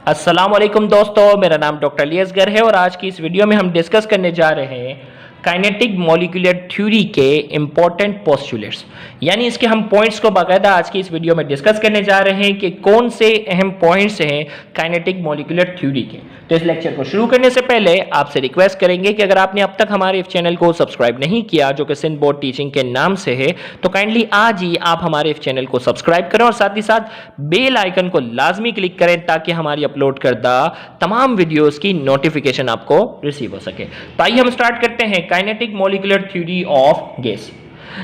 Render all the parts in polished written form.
अस्सलामुअलैकुम दोस्तों, मेरा नाम डॉक्टर अली असगर है और आज की इस वीडियो में हम डिस्कस करने जा रहे हैं काइनेटिक मॉलिक्यूलर थ्योरी के इंपॉर्टेंट पोस्टुलेट्स, यानी इसके हम पॉइंट्स को बाकायदा आज की इस वीडियो में डिस्कस करने जा रहे हैं कि कौन से अहम पॉइंट्स हैं काइनेटिक मॉलिक्यूलर थ्योरी के। तो इस लेक्चर को शुरू करने से पहले आपसे रिक्वेस्ट करेंगे कि अगर आपने अब तक हमारे इस चैनल को सब्सक्राइब नहीं किया, जो कि सिंध बोर्ड टीचिंग के नाम से है, तो काइंडली आज ही आप हमारे इस चैनल को सब्सक्राइब करें और साथ ही साथ बेल आइकन को लाजमी क्लिक करें ताकि हमारी अपलोड करदा तमाम वीडियोस की नोटिफिकेशन आपको रिसीव हो सके। तो आइए हम स्टार्ट करते हैं kinetic molecular theory of gas.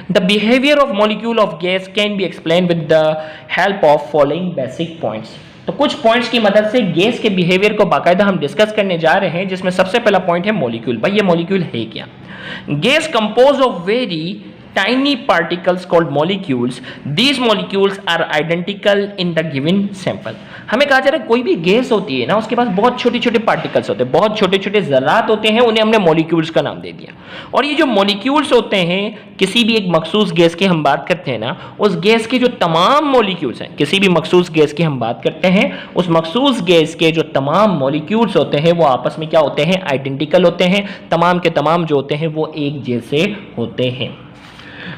The behavior of molecule of gas can be explained with the help of following basic points। तो कुछ पॉइंट्स की मदद से गैस के बिहेवियर को बाकायदा हम डिस्कस करने जा रहे हैं, जिसमें सबसे पहला पॉइंट है मॉलिक्यूल। भाई ये मॉलिक्यूल है क्या? Gas compose of very tiny particles called molecules. These molecules are identical in the given sample। हमें कहा जा रहा है कोई भी गैस होती है ना, उसके पास बहुत छोटे छोटे पार्टिकल्स होते हैं, बहुत छोटे छोटे ज़रात होते हैं, उन्हें हमने मॉलिक्यूल्स का नाम दे दिया। और ये जो मॉलिक्यूल्स होते हैं, किसी भी एक मखसूस गैस की हम बात करते हैं ना, उस गैस के जो तमाम मॉलिक्यूल्स हैं, किसी भी मखसूस गैस की हम बात करते हैं, उस मखसूस गैस के जो तमाम मॉलिक्यूल्स होते हैं वो आपस में क्या होते हैं? आइडेंटिकल होते हैं। तमाम के तमाम जो होते हैं वो एक जैसे होते हैं।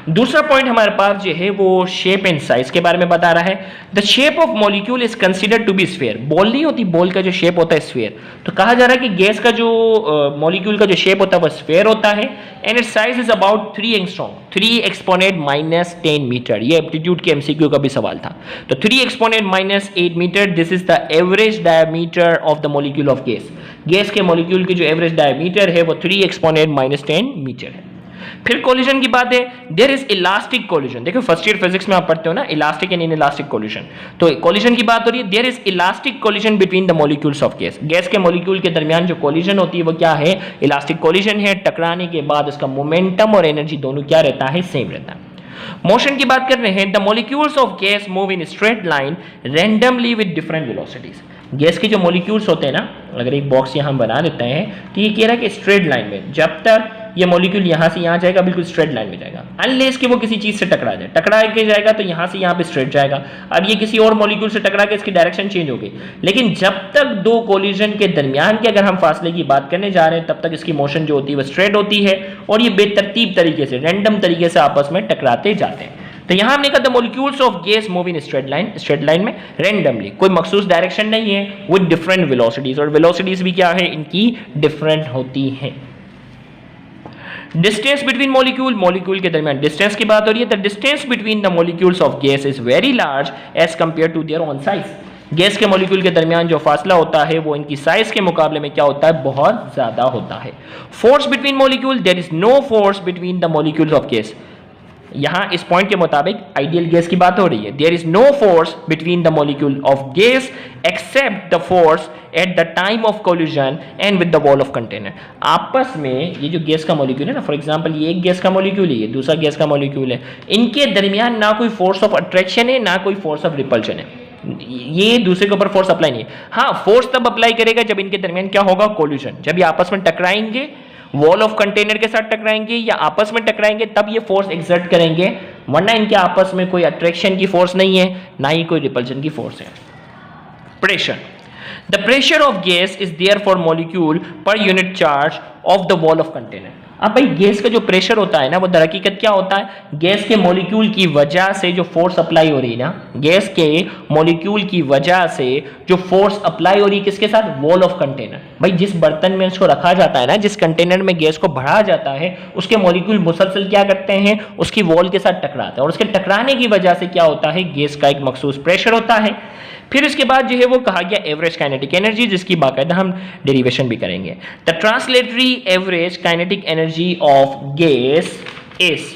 दूसरा पॉइंट हमारे पास जो है वो शेप एंड साइज के बारे में बता रहा है। The shape of molecule is considered to be sphere. Ball नहीं होती, बॉल का जो शेप होता है स्फीयर। तो कहा जा रहा है कि गैस का जो मॉलिक्यूल का जो शेप होता है वो स्फीयर होता है। And its size is about 3 angstrom, 3 exponent minus 10 metre. ये एप्टीट्यूड के एमसीक्यू का भी सवाल था। तो 3 exponent minus 8 metre, this is the average diameter of the molecule of gas. Gas के मॉलिक्यूल की जो एवरेज डायमीटर है वो 3 एक्सपोनेंट माइनस 10 मीटर है। फिर कोलिजन की बात है, देयर इज इलास्टिक कोलिजन। देखो फर्स्ट ईयर फिजिक्स में आप पढ़ते हो ना, इलास्टिक एंड इनइलास्टिक कोलिजन। तो कोलिजन की बात हो रही है, there is elastic collision between the molecules of gas. Gas के मॉलिक्यूल के दरमियान जो कोलिजन होती है वो क्या है? इलास्टिक कोलिजन है। टकराने के बाद उसका मोमेंटम और एनर्जी दोनों क्या रहता है? सेम रहता है। मोशन की बात कर रहे हैं, the molecules of gas move in straight line randomly with different velocities. Gas के जो मॉलिक्यूल्स होते हैं ना, अगर एक बॉक्स यहां बना देते हैं तो ये कह रहा है कि स्ट्रेट लाइन में, जब तक ये मॉलिक्यूल यहां से यहां जाएगा बिल्कुल स्ट्रेट लाइन में जाएगा, अनलेस कि वो किसी चीज से टकरा जाए। टकरा के जाएगा तो यहां से यहां पे स्ट्रेट जाएगा। अब ये किसी और मॉलिक्यूल से टकरा के इसकी डायरेक्शन चेंज हो गई, लेकिन जब तक दो कोलिजन के दरमियान के अगर हम फासले की बात करने जा रहे हैं तब तक इसकी मोशन जो होती है वो स्ट्रेट होती है और ये बेतरतीब तरीके से, रैंडम तरीके से आपस में टकराते जाते हैं। तो यहां हमने कहा the molecules of gas move in straight line में रैंडमली, कोई मखसूस डायरेक्शन नहीं है, विद डिफरेंट वेलोसिटीज। और वेलोसिटीज भी क्या है? इनकी डिफरेंट होती है। डिस्टेंस बिटवीन मॉलिक्यूल के दरमियान डिस्टेंस की बात हो रही है। The distance between the molecules of gas is very large as compare to their own size. Gas के मॉलिक्यूल के दरमियान जो फासला होता है वो इनकी साइज के मुकाबले में क्या होता है? बहुत ज्यादा होता है। Force between molecule, there is no force between the molecules of gas. यहां इस पॉइंट के मुताबिक आइडियल गैस की बात हो रही है। There is no force between the molecule of gas except the force at the time of collision and with the wall of container. आपस में ये जो गैस का मॉलिक्यूल है ना, फॉर एग्जांपल ये एक गैस का मॉलिक्यूल है, ये दूसरा गैस का मॉलिक्यूल है, इनके दरमियान ना कोई फोर्स ऑफ अट्रैक्शन है ना कोई फोर्स ऑफ रिपल्शन है। ये दूसरे के ऊपर फोर्स अप्लाई नहीं है। हाँ, फोर्स तब अप्लाई करेगा जब इनके दरमियान क्या होगा? कोलिजन। जब ये आपस में टकराएंगे, वॉल ऑफ कंटेनर के साथ टकराएंगे या आपस में टकराएंगे, तब ये फोर्स एक्सर्ट करेंगे, वरना इनके आपस में कोई अट्रैक्शन की फोर्स नहीं है, ना ही कोई रिपल्शन की फोर्स है। Pressure, the pressure of gas is there for molecule per unit charge of the wall of container. अब भाई गैस का जो प्रेशर होता है ना, वो दरअकीकत क्या होता है? गैस के मॉलिक्यूल की वजह से जो फोर्स अप्लाई हो रही है ना, गैस के मॉलिक्यूल की वजह से जो फोर्स अप्लाई हो रही है किसके साथ? Wall of container. भाई जिस बर्तन में इसको रखा जाता है ना, जिस कंटेनर में गैस को भरा जाता है, उसके मॉलिक्यूल मुसलसल क्या करते हैं? उसकी वॉल के साथ टकराते हैं और उसके टकराने की वजह से क्या होता है? गैस का एक मखसूस प्रेशर होता है। फिर इसके बाद जो है वो कहा गया एवरेज काइनेटिक एनर्जी, जिसकी बाकायदा हम डेरिवेशन भी करेंगे। The translatory average kinetic energy of gas is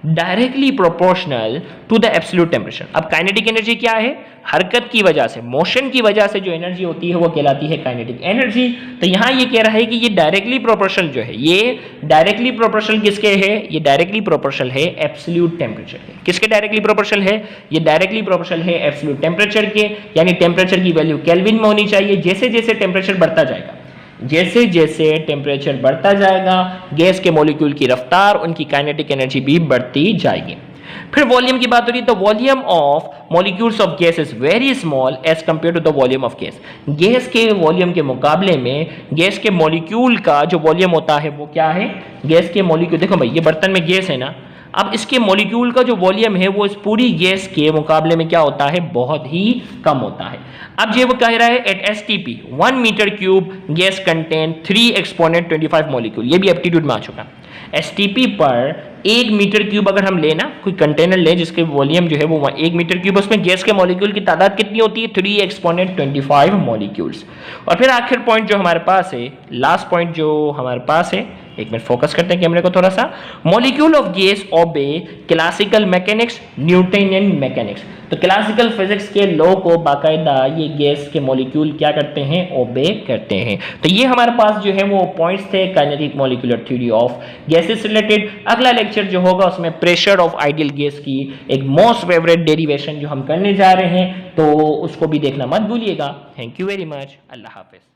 directly proportional to the absolute temperature. अब काइनेटिक एनर्जी क्या है? हरकत की वजह से, मोशन की वजह से जो एनर्जी होती है वो कहलाती है काइनेटिक एनर्जी। तो यहां ये कह रहा है कि ये डायरेक्टली प्रोपोर्शनल जो है, ये डायरेक्टली प्रोपोर्शनल किसके है? ये डायरेक्टली प्रोपोर्शनल है एब्सोल्यूट टेम्परेचर के। किसके डायरेक्टली प्रोपोर्शनल है? ये डायरेक्टली प्रोपोर्शनल है एब्सोल्यूट टेम्परेचर के, यानी टेम्परेचर की वैल्यू केल्विन में होनी चाहिए। जैसे जैसे टेम्परेचर बढ़ता जाएगा, जैसे जैसे टेम्परेचर बढ़ता जाएगा, गैस के मॉलिक्यूल की रफ्तार, उनकी काइनेटिक एनर्जी भी बढ़ती जाएगी। फिर वॉल्यूम की बात हो रही है तो volume of molecules of gas is very small as compare to the volume of gas. Gas के वॉल्यूम के मुकाबले में गैस के मॉलिक्यूल का जो वॉल्यूम होता है वो क्या है, गैस के मॉलिक्यूल, देखो भाई ये बर्तन में गैस है ना, अब इसके मॉलिक्यूल का जो वॉल्यूम है वो इस पूरी गैस के मुकाबले में क्या होता है, बहुत ही कम होता है। अब ये वो कह रहा है at STP 1 metre cube gas contain 3 exponent 25 molecule, ये भी एप्टीट्यूड में आ चुका। एसटीपी पर 1 मीटर क्यूब अगर हम लेना, कोई कंटेनर ले जिसके वॉल्यूम जो है वो 1 मीटर क्यूब, उसमें गैस के मॉलिक्यूल की तादाद कितनी होती है, 3 एक्सपोनेंट 25 मॉलिक्यूल्स। और फिर आखिर पॉइंट जो हमारे पास है, लास्ट पॉइंट जो हमारे पास है, एक मिनट फोकस करते हैं कैमरे को थोड़ा सा। मॉलिक्यूल ऑफ गैस ओबे क्लासिकल मैकेनिक्स न्यूटनियन मैकेनिक्स। तो क्लासिकल फिजिक्स के लॉ को बाकायदा ये गैस के मॉलिक्यूल क्या करते हैं, ओबे करते हैं। तो ये हमारे पास जो है वो पॉइंट्स थे kinetic molecular theory of gases related. अगला लेक्चर जो होगा उसमें प्रेशर ऑफ आइडियल गैस की एक मोस्ट फेवरेट डेरिवेशन जो हम करने जा रहे हैं, तो उसको भी देखना मत भूलिएगा। Thank you very much, Allah Hafiz.